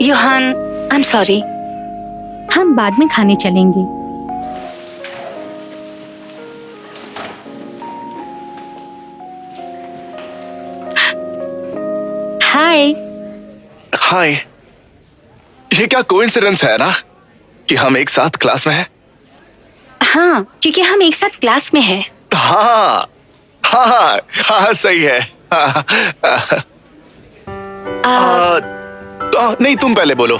Yohan, I am sorry. हम बाद में खाने चलेंगे। हाय। हाय। ये क्या कोइंसिडेंस है ना कि हम एक साथ क्लास में हैं? हाँ, क्योंकि हम एक साथ क्लास में हैं। हाँ हाँ हाँ, सही है। नहीं, तुम पहले बोलो।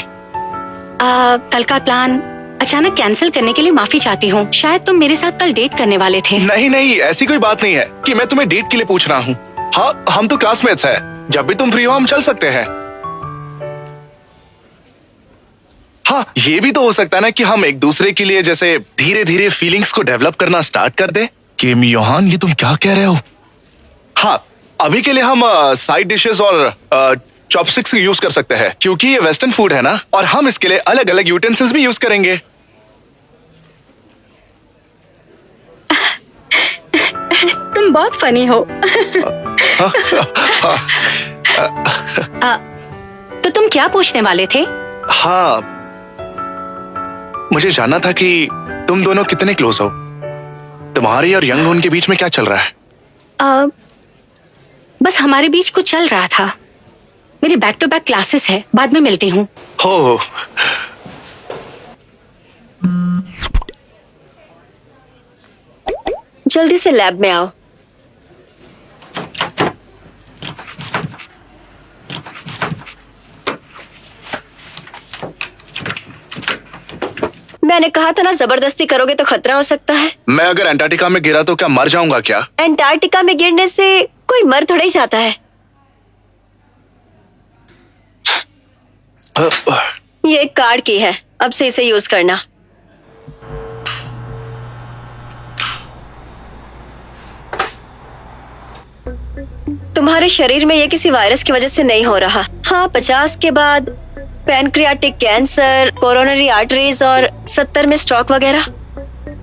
कल का प्लान अचानक कैंसिल करने के लिए माफी चाहती हूँ। शायद तुम मेरे साथ कल डेट करने वाले थे। नहीं नहीं, ऐसी कोई बात नहीं है कि मैं तुम्हें डेट के लिए पूछ रहा हूँ। हाँ, हम तो क्लासमेट्स हैं। जब भी तुम फ्री हो हम चल सकते हैं। हाँ, ये भी तो हो सकता है ना कि हम एक दूसरे के लिए जैसे धीरे धीरे फीलिंग्स को डेवलप करना स्टार्ट कर दे। किम योहान, ये तुम क्या कह रहे हो? हाँ, अभी के लिए हम साइड डिशेस और चॉपस्टिक्स यूज कर सकते हैं क्योंकि ये वेस्टर्न फूड है ना, और हम इसके लिए अलग अलग यूटेंसिल्स भी यूज करेंगे। तुम बहुत फनी हो। तो तुम क्या पूछने वाले थे? हाँ, मुझे जानना था कि तुम दोनों कितने क्लोज हो। तुम्हारी और यंग होन के बीच में क्या चल रहा है? बस हमारे बीच कुछ चल रहा था। मेरी बैक टू बैक क्लासेस है, बाद में मिलती हूँ। हो। जल्दी से लैब में आओ। मैंने कहा था ना, जबरदस्ती करोगे तो खतरा हो सकता है। मैं अगर अंटार्कटिका में गिरा तो क्या मर जाऊंगा क्या? अंटार्कटिका में गिरने से कोई मर थोड़ा ही जाता है। ये एक कार्ड की है, अब से इसे यूज करना। तुम्हारे शरीर में ये किसी वायरस की वजह से नहीं हो रहा। हाँ, 50 के बाद पैनक्रियाटिक कैंसर, कोरोनरी आर्टरीज और 70 में स्ट्रोक वगैरह।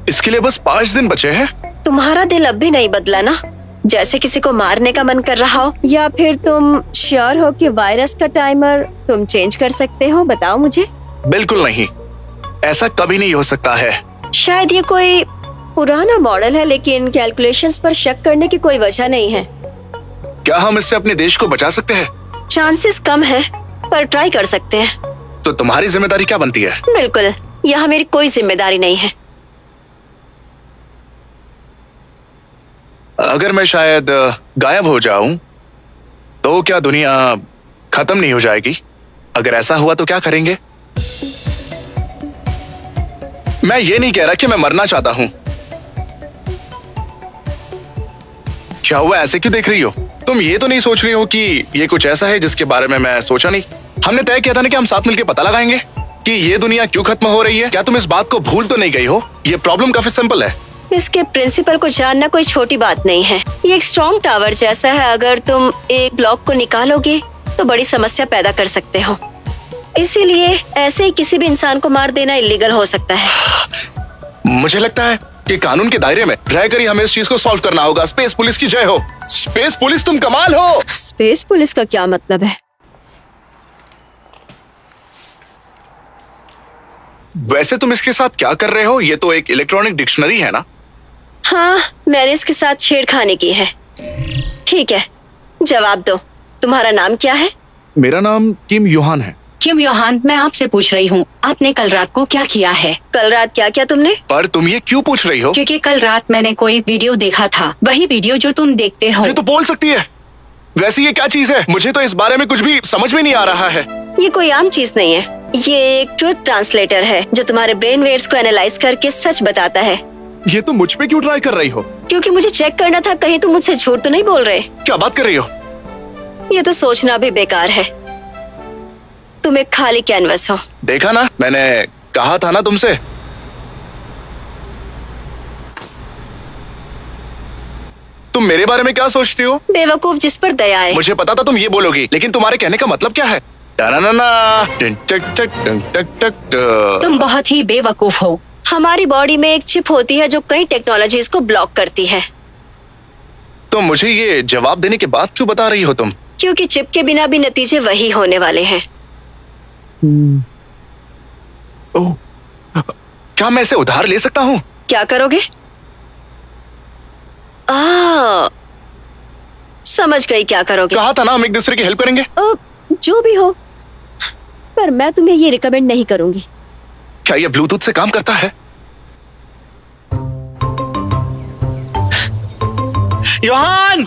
इसके लिए बस 5 दिन बचे हैं। तुम्हारा दिल अब भी नहीं बदला ना? जैसे किसी को मारने का मन कर रहा हो, या फिर तुम श्योर हो कि वायरस का टाइमर तुम चेंज कर सकते हो? बताओ मुझे। बिल्कुल नहीं, ऐसा कभी नहीं हो सकता है। शायद ये कोई पुराना मॉडल है, लेकिन कैलकुलेशंस पर शक करने की कोई वजह नहीं है। क्या हम इससे अपने देश को बचा सकते हैं? चांसेस कम है, पर ट्राई कर सकते हैं। तो तुम्हारी जिम्मेदारी क्या बनती है? बिल्कुल, यहाँ मेरी कोई जिम्मेदारी नहीं है। अगर मैं शायद गायब हो जाऊं तो क्या दुनिया खत्म नहीं हो जाएगी? अगर ऐसा हुआ तो क्या करेंगे? मैं ये नहीं कह रहा कि मैं मरना चाहता हूं। क्या हुआ, ऐसे क्यों देख रही हो? तुम ये तो नहीं सोच रही हो कि ये कुछ ऐसा है जिसके बारे में मैं सोचा नहीं? हमने तय किया था ना कि हम साथ मिलकर पता लगाएंगे कि ये दुनिया क्यों खत्म हो रही है। क्या तुम इस बात को भूल तो नहीं गई हो? ये प्रॉब्लम काफी सिंपल है। इसके प्रिंसिपल को जानना कोई छोटी बात नहीं है। ये एक स्ट्रॉन्ग टावर जैसा है। अगर तुम एक ब्लॉक को निकालोगे तो बड़ी समस्या पैदा कर सकते हो। इसीलिए ऐसे ही किसी भी इंसान को मार देना इलीगल हो सकता है। मुझे लगता है कि कानून के दायरे में रहकर ही हमें इस चीज को सॉल्व करना होगा। स्पेस पुलिस की जय हो। स्पेस पुलिस, तुम कमाल हो। स्पेस पुलिस का क्या मतलब है? वैसे तुम इसके साथ क्या कर रहे हो? ये तो एक इलेक्ट्रॉनिक डिक्शनरी है ना? हाँ, मैंने इसके साथ छेड़खानी की है। ठीक है, जवाब दो। तुम्हारा नाम क्या है? मेरा नाम किम योहान है। किम योहान, मैं आपसे पूछ रही हूँ, आपने कल रात को क्या किया है? कल रात क्या किया तुमने? पर तुम ये क्यों पूछ रही हो? क्योंकि कल रात मैंने कोई वीडियो देखा था, वही वीडियो जो तुम देखते हो। ये तो बोल सकती है। वैसे ये क्या चीज है? मुझे तो इस बारे में कुछ भी समझ में नहीं आ रहा है। ये कोई आम चीज नहीं है। ये एक ट्रूथ ट्रांसलेटर है जो तुम्हारे ब्रेन वेव्स को एनालाइज करके सच बताता है। ये तुम मुझ पे क्यों ट्राई कर रही हो? क्योंकि मुझे चेक करना था कहीं तुम मुझसे झूठ तो नहीं बोल रहे। क्या बात कर रही हो? ये तो सोचना भी बेकार है। तुम एक खाली कैनवस हो। देखा ना, मैंने कहा था ना तुमसे। तुम मेरे बारे में क्या सोचती हो? बेवकूफ जिस पर दया है। मुझे पता था तुम ये बोलोगी, लेकिन तुम्हारे कहने का मतलब क्या है? तुम बहुत ही बेवकूफ हो। हमारी बॉडी में एक चिप होती है जो कई टेक्नोलॉजीज को ब्लॉक करती है। तो मुझे ये जवाब देने के बाद क्यों बता रही हो तुम? क्योंकि चिप के बिना भी नतीजे वही होने वाले हैं। ओह, क्या मैं इसे उधार ले सकता हूँ? क्या करोगे? समझ गई, क्या करोगे? कहा था ना हम एक दूसरे की हेल्प करेंगे। जो भी हो, पर मैं तुम्हें ये रिकमेंड नहीं करूंगी। क्या ये ब्लूटूथ से काम करता है? योहान!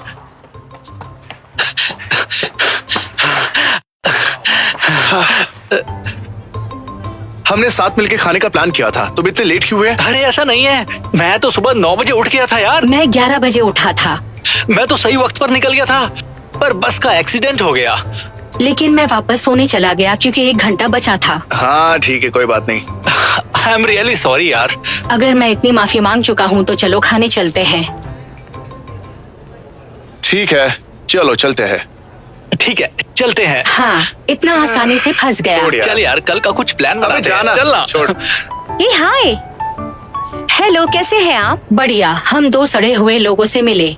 हमने साथ मिलके खाने का प्लान किया था, तुम इतने लेट क्यों हुए? अरे ऐसा नहीं है, मैं तो सुबह 9 बजे उठ गया था यार। मैं 11 बजे उठा था, मैं तो सही वक्त पर निकल गया था, पर बस का एक्सीडेंट हो गया। लेकिन मैं वापस सोने चला गया क्योंकि 1 घंटा बचा था। हाँ ठीक है, कोई बात नहीं। आई एम रियली सॉरी यार। अगर मैं इतनी माफी मांग चुका हूँ तो चलो खाने चलते हैं। ठीक है, चलो चलते हैं। ठीक है, चलते हैं। हाँ, इतना आसानी से फंस गया। छोड़ यार। चल यार, कल का कुछ प्लान अबे बनाते हैं। जाना, चलना। छोड़। ए हाय, हेलो, कैसे हैं आप? बढ़िया। हम 2 सड़े हुए लोगों से मिले।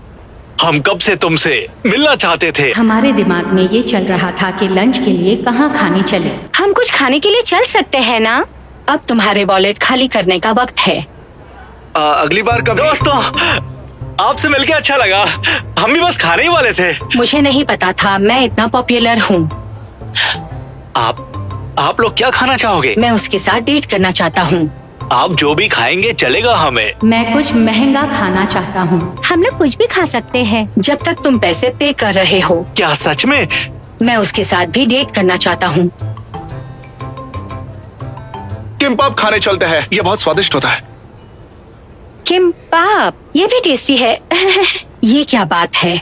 हम कब से तुमसे मिलना चाहते थे। हमारे दिमाग में ये चल रहा था कि लंच के लिए कहाँ खाने चले। हम कुछ खाने के लिए चल सकते हैं ना? अब तुम्हारे वॉलेट खाली करने का वक्त है। अगली बार कब? दोस्तों, आपसे मिलके अच्छा लगा। हम भी बस खाने ही वाले थे। मुझे नहीं पता था मैं इतना पॉपुलर हूँ। आप लोग क्या खाना चाहोगे? मैं उसके साथ डेट करना चाहता हूँ। आप जो भी खाएंगे चलेगा हमें। मैं कुछ महंगा खाना चाहता हूँ। हम लोग कुछ भी खा सकते हैं जब तक तुम पैसे पे कर रहे हो। क्या सच में? मैं उसके साथ भी डेट करना चाहता हूँ। किम्पाप खाने चलते हैं, ये बहुत स्वादिष्ट होता है। किम्पाप, ये भी टेस्टी है। ये क्या बात है?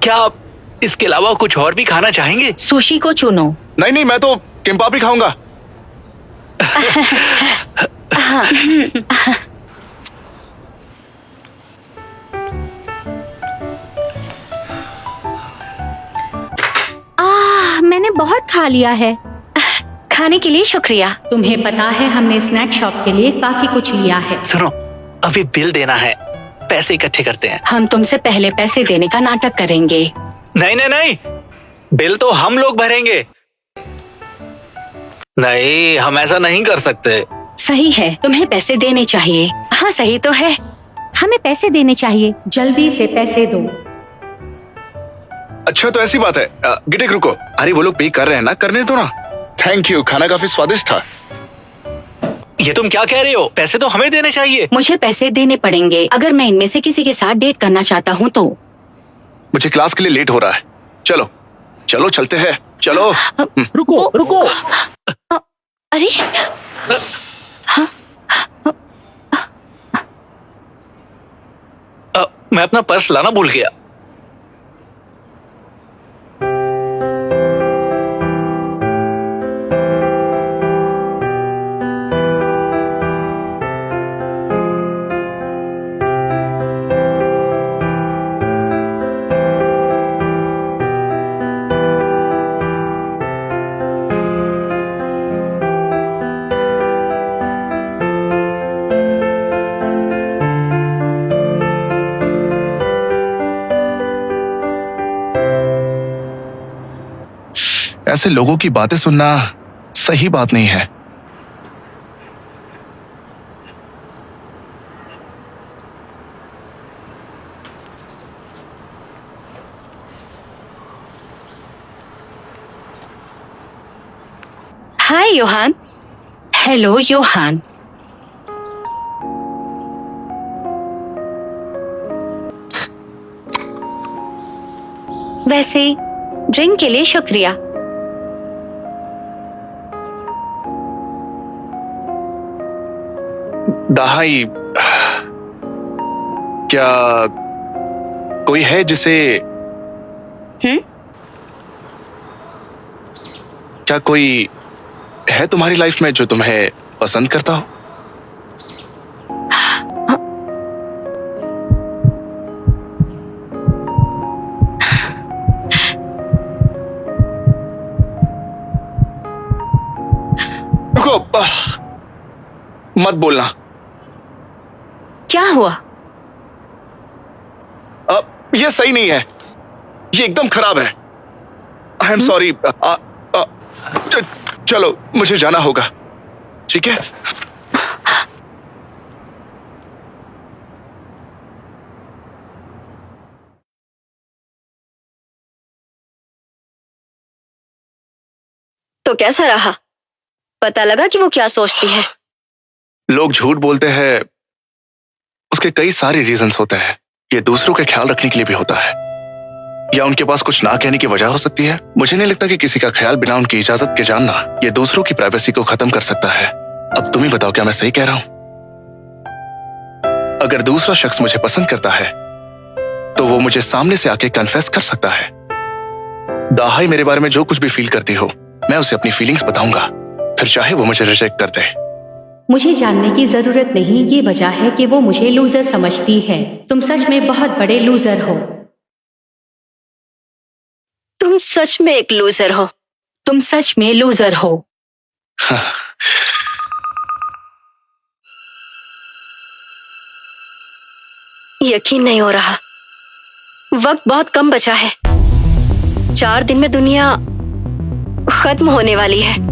क्या आप इसके अलावा कुछ और भी खाना चाहेंगे? सुशी को चुनो। नहीं नहीं, मैं तो किम्पाप ही खाऊंगा। मैंने बहुत खा लिया है। खाने के लिए शुक्रिया। तुम्हें पता है हमने स्नैक शॉप के लिए काफी कुछ लिया है। सुनो, अभी बिल देना है, पैसे इकट्ठे करते हैं। हम तुमसे पहले पैसे देने का नाटक करेंगे। नहीं नहीं नहीं, बिल तो हम लोग भरेंगे। नहीं, हम ऐसा नहीं कर सकते। सही है, तुम्हें पैसे देने चाहिए। हाँ सही तो है, हमें पैसे देने चाहिए। जल्दी से पैसे दो। अच्छा तो ऐसी बात है। गिटिक रुको, अरे वो लोग पे कर रहे हैं ना, करने दो ना। थैंक यू, खाना काफी स्वादिष्ट था। ये तुम क्या कह रहे हो? पैसे तो हमें देने चाहिए। मुझे पैसे देने पड़ेंगे अगर मैं इनमें से किसी के साथ डेट करना चाहता हूँ तो। मुझे क्लास के लिए लेट हो रहा है। चलो चलो चलते हैं, चलो। रुको रुको। अरे मैं अपना पर्स लाना भूल गया। ऐसे लोगों की बातें सुनना सही बात नहीं है। हाय योहान। हेलो योहान। वैसे ड्रिंक के लिए शुक्रिया। दहाई, क्या कोई है जिसे क्या कोई है तुम्हारी लाइफ में जो तुम्हें पसंद करता हो? रुको, मत बोलना। क्या हुआ? ये सही नहीं है, ये एकदम खराब है। I am sorry. चलो मुझे जाना होगा, ठीक है? तो कैसा रहा? पता लगा कि वो क्या सोचती है? लोग झूठ बोलते हैं, उसके कई सारे रीजंस होते हैं। ये दूसरों का ख्याल रखने के लिए भी होता है, या उनके पास कुछ ना कहने की वजह हो सकती है। मुझे नहीं लगता कि किसी का ख्याल बिना उनकी इजाजत के जानना ये दूसरों की प्राइवेसी को खत्म कर सकता है। अब तुम ही बताओ, क्या मैं सही कह रहा हूं? अगर दूसरा शख्स मुझे पसंद करता है तो वो मुझे सामने से आके कन्फेस कर सकता है। दाहाई मेरे बारे में जो कुछ भी फील करती हो, मैं उसे अपनी फीलिंग्स बताऊंगा, फिर चाहे वो मुझे रिजेक्ट कर दे। मुझे जानने की जरूरत नहीं, ये वजह है कि वो मुझे लूजर समझती है। तुम सच में बहुत बड़े लूजर हो। तुम सच में एक लूजर हो। तुम सच में लूजर हो। यकीन नहीं हो रहा, वक्त बहुत कम बचा है। 4 दिन में दुनिया खत्म होने वाली है।